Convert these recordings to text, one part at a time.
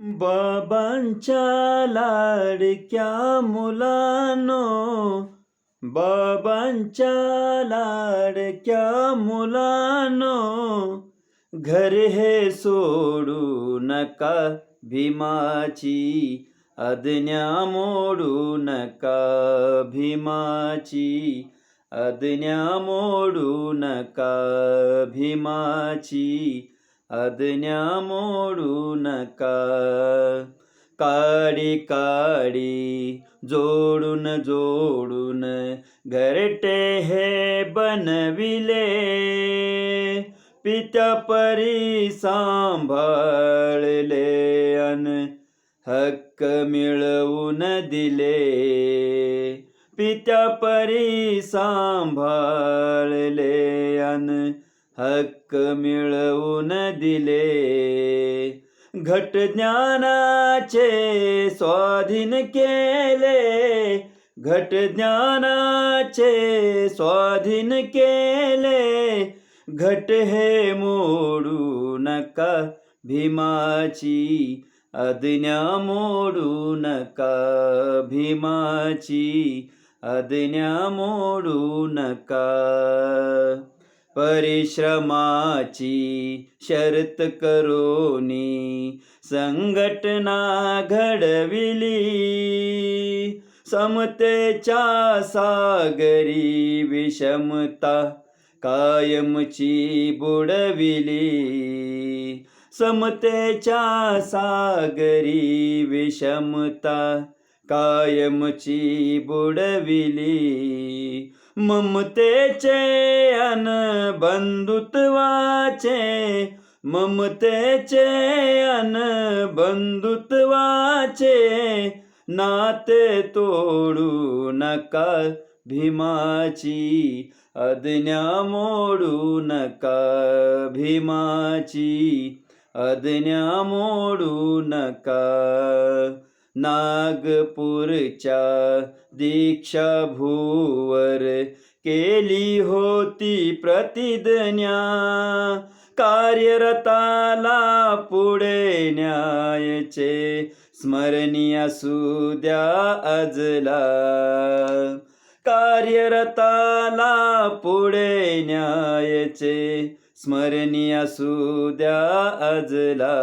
बाबांच्या लाडक्या मुलांनो, बाबांच्या लाडक्या मुलांनो, घर हे सोडू नका, भीमाची आज्ञा मोडू नका, भीमाची आज्ञा मोडू नका, भीमाची आज्ञा मोडू नका. काडी काडी जोडून जोडून घरटे हे बनविले, पित्या परी सांभाळले अन हक्क मिळवून दिले, पित्या परी सांभाळले अन हक्क मिळवून दिले. घट ज्ञानाचे स्वाधीन केले, घट ज्ञानाचे स्वाधीन केले, घट हे मोडू नका, भीमाची आज्ञा मोडू नका, भीमाची आज्ञा मोडू नका. परिश्रमाची शर्त करोनी संघटना घडविली, समतेच्या सागरी विषमता कायमची बुडविली, समतेच्या सागरी विषमता कायमची बुडविली. ममतेचे अन बंधुत्वाचे, ममतेचे अन बंधुत्वाचे नाते तोडू नका, भीमाची आज्ञा मोडू नका, भीमाची आज्ञा मोडू नका. नागपूरच्या दीक्षा भूवर केली होती प्रतिज्ञा, कार्यरताला पुढे न्यायचे स्मरणीय असू द्या आजला, कार्यरताला पुढे न्यायचे स्मरणीय असू द्या आजला.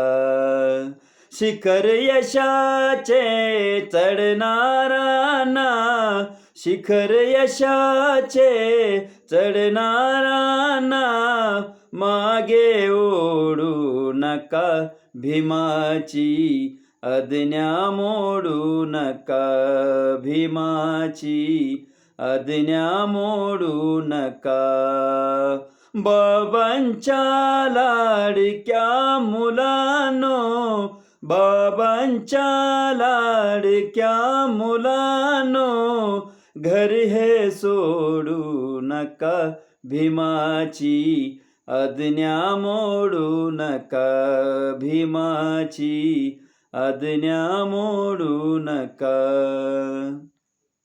शिखर यशाचे चढणारांना, शिखर यशाचे चढणारांना मागे ओढू नका, भीमाची आज्ञा मोडू नका, भीमाची आज्ञा मोडू नका. बाबांच्या लाडक्या मुलांनो, बाबांच्या लाडक्या मुलांनो, घर हे सोडू नका, भीमाची आज्ञा मोडू नका, भीमाची आज्ञा मोडू नका.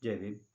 जय भीम.